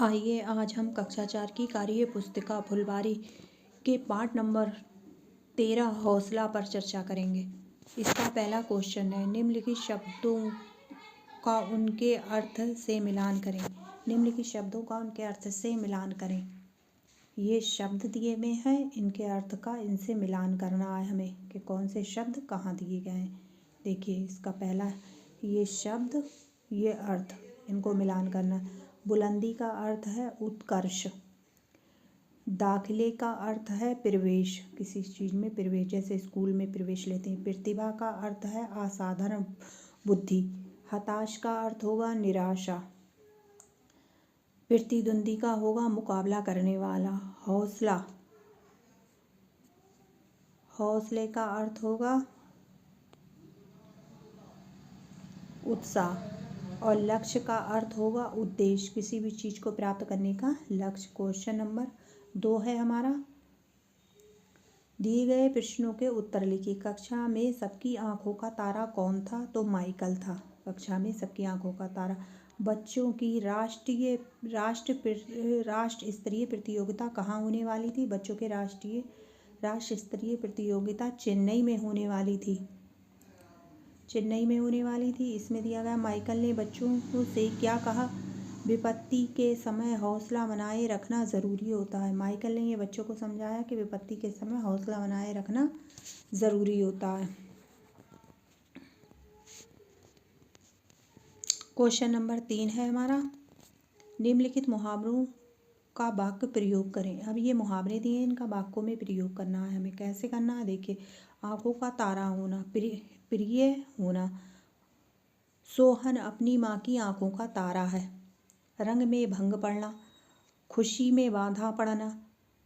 आइए आज हम कक्षा 4 की कार्य पुस्तिका फुलवारी के पाठ नंबर 13 हौसला पर चर्चा करेंगे। इसका पहला क्वेश्चन है, निम्नलिखित शब्दों का उनके अर्थ से मिलान करें। निम्नलिखित शब्दों का उनके अर्थ से मिलान करें। ये शब्द दिए हुए हैं, इनके अर्थ का इनसे मिलान करना है हमें कि कौन से शब्द कहाँ दिए गए हैं। देखिए इसका पहला, ये शब्द ये अर्थ, इनको मिलान करना। बुलंदी का अर्थ है उत्कर्ष। दाखिले का अर्थ है प्रवेश, किसी चीज़ में प्रवेश, जैसे स्कूल में प्रवेश लेते हैं। प्रतिभा का अर्थ है असाधारण बुद्धि। हताश का अर्थ होगा निराशा। प्रतिद्वंदी का होगा मुकाबला करने वाला। हौसला, हौसले का अर्थ होगा उत्साह। और लक्ष्य का अर्थ होगा उद्देश्य, किसी भी चीज़ को प्राप्त करने का लक्ष्य। क्वेश्चन नंबर 2 है हमारा, दिए गए प्रश्नों के उत्तर लिखिए। कक्षा में सबकी आंखों का तारा कौन था? तो माइकल था। कक्षा में सबकी आंखों का तारा। बच्चों की राष्ट्र स्तरीय प्रतियोगिता कहाँ होने वाली थी? बच्चों के राष्ट्र स्तरीय प्रतियोगिता चेन्नई में होने वाली थी। चेन्नई में होने वाली थी। इसमें दिया गया, माइकल ने बच्चों से क्या कहा? विपत्ति के समय हौसला बनाए रखना ज़रूरी होता है। माइकल ने ये बच्चों को समझाया कि विपत्ति के समय हौसला बनाए रखना ज़रूरी होता है। क्वेश्चन नंबर 3 है हमारा, निम्नलिखित मुहावरों का वाक्य प्रयोग करें। अब ये मुहावरे दिए हैं, इनका वाक्यों में प्रयोग करना है हमें। कैसे करना है देखिए, आंखों का तारा होना, प्रिय होना। सोहन अपनी माँ की आंखों का तारा है। रंग में भंग पड़ना, खुशी में बाधा पड़ना।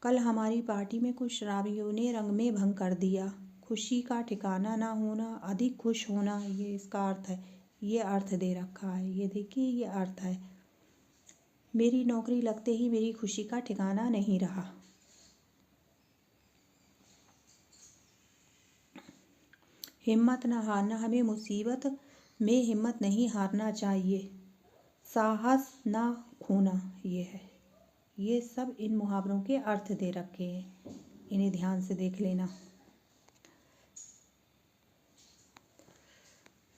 कल हमारी पार्टी में कुछ शराबियों ने रंग में भंग कर दिया। खुशी का ठिकाना ना होना, अधिक खुश होना, ये इसका अर्थ है। ये अर्थ दे रखा है, ये देखिए ये अर्थ है। मेरी नौकरी लगते ही मेरी खुशी का ठिकाना नहीं रहा। हिम्मत न हारना, हमें मुसीबत में हिम्मत नहीं हारना चाहिए। साहस ना खोना, ये है। ये सब इन मुहावरों के अर्थ दे रखे हैं, इन्हें ध्यान से देख लेना।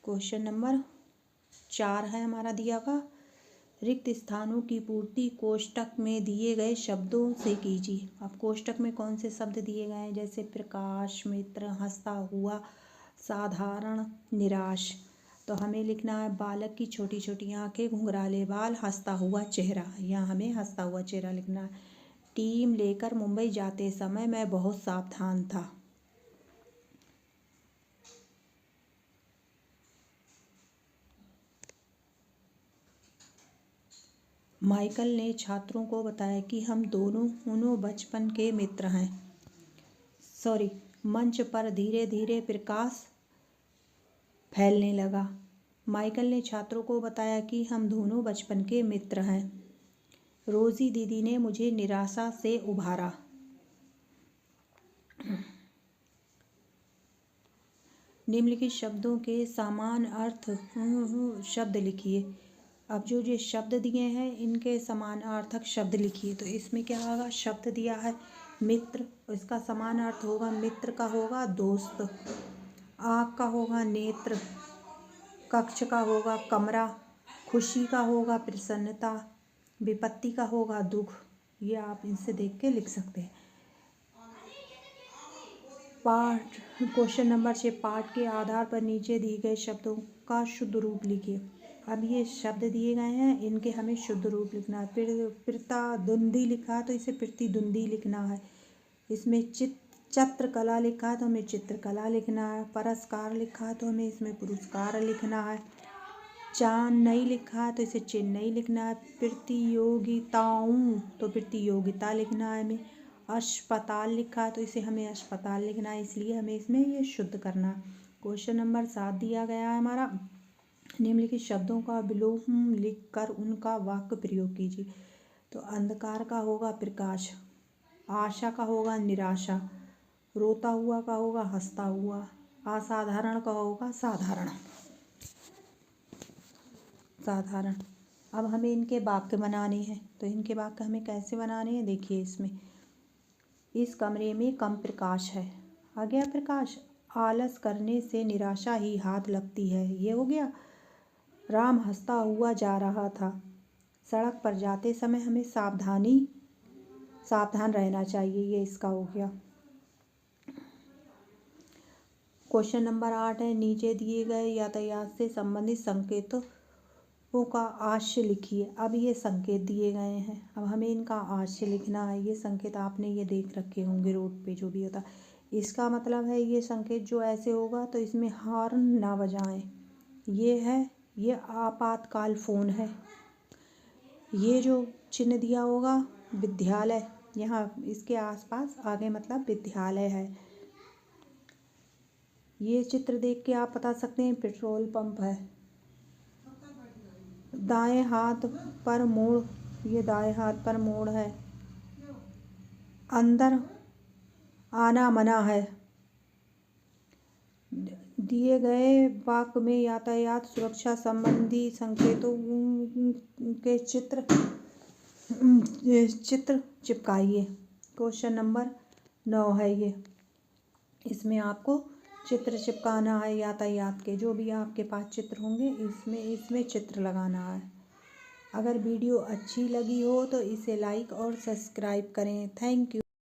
क्वेश्चन नंबर 4 है हमारा दिया का, रिक्त स्थानों की पूर्ति कोष्टक में दिए गए शब्दों से कीजिए। अब कोष्टक में कौन से शब्द दिए गए हैं? जैसे प्रकाश, मित्र, हंसता हुआ, साधारण, निराश। तो हमें लिखना है, बालक की छोटी छोटी आंखें, घुंघराले बाल, हंसता हुआ चेहरा। यहाँ हमें हंसता हुआ चेहरा लिखना है। टीम लेकर मुंबई जाते समय मैं बहुत सावधान था। माइकल ने छात्रों को बताया कि हम दोनों बचपन के मित्र हैं। मंच पर धीरे धीरे प्रकाश फैलने लगा। माइकल ने छात्रों को बताया कि हम दोनों बचपन के मित्र हैं। रोजी दीदी ने मुझे निराशा से उभारा। निम्नलिखित शब्दों के समान अर्थ शब्द लिखिए। अब जो शब्द दिए हैं, इनके समान अर्थक शब्द लिखिए। तो इसमें क्या होगा? शब्द दिया है मित्र, इसका समान अर्थ होगा, मित्र का होगा दोस्त। आँख का होगा नेत्र। कक्ष का होगा कमरा। खुशी का होगा प्रसन्नता। विपत्ति का होगा दुख। ये आप इनसे देख के लिख सकते हैं। पाठ, क्वेश्चन नंबर 6, पाठ के आधार पर नीचे दिए गए शब्दों का शुद्ध रूप लिखिए। अब ये शब्द दिए गए हैं, इनके हमें शुद्ध रूप लिखना है। प्रतिद्वंदी लिखा है तो इसे प्रतिद्वंदी लिखना है। इसमें चित्रकला लिखा है तो हमें चित्रकला लिखना है। पुरस्कार लिखा है तो हमें इसमें पुरस्कार लिखना है। चेन्नई लिखा है तो इसे चेन्नई लिखना है। प्रतियोगिताओं तो प्रतियोगिता लिखना है हमें। अस्पताल लिखा है तो इसे हमें अस्पताल लिखना है, इसलिए हमें इसमें ये शुद्ध करना है। क्वेश्चन नंबर 7 दिया गया है हमारा, निम्नलिखित शब्दों का विलोम लिखकर उनका वाक्य प्रयोग कीजिए। तो अंधकार का होगा प्रकाश। आशा का होगा निराशा। रोता हुआ का होगा हंसता हुआ। असाधारण का होगा साधारण। अब हमें इनके वाक्य बनाने हैं। तो इनके वाक्य हमें कैसे बनाने हैं, देखिए इसमें, इस कमरे में कम प्रकाश है। आ गया प्रकाश। आलस करने से निराशा ही हाथ लगती है, ये हो गया। राम हंसता हुआ जा रहा था। सड़क पर जाते समय हमें सावधान रहना चाहिए, ये इसका हो गया। क्वेश्चन नंबर 8 है, नीचे दिए गए यातायात से संबंधित संकेतों का आशय लिखिए। अब ये संकेत दिए गए हैं, अब हमें इनका आशय लिखना है। ये संकेत आपने ये देख रखे होंगे रोड पे जो भी होता है। इसका मतलब है ये संकेत जो ऐसे होगा तो इसमें हॉर्न ना बजाएं। ये है, ये आपातकाल फ़ोन है। ये जो चिन्ह दिया होगा विद्यालय, यहाँ इसके आसपास आगे मतलब विद्यालय है। ये चित्र देख के आप बता सकते हैं पेट्रोल पंप है। दाएं हाथ पर मोड़, ये दाएं हाथ पर मोड़ है। अंदर आना मना है। दिए गए वाक्य में यातायात सुरक्षा संबंधी संकेतों के चित्र चिपकाइए। क्वेश्चन नंबर 9 है ये, इसमें आपको चित्र चिपकाना है यातायात के। जो भी आपके पास चित्र होंगे इसमें चित्र लगाना है। अगर वीडियो अच्छी लगी हो तो इसे लाइक और सब्सक्राइब करें। Thank you.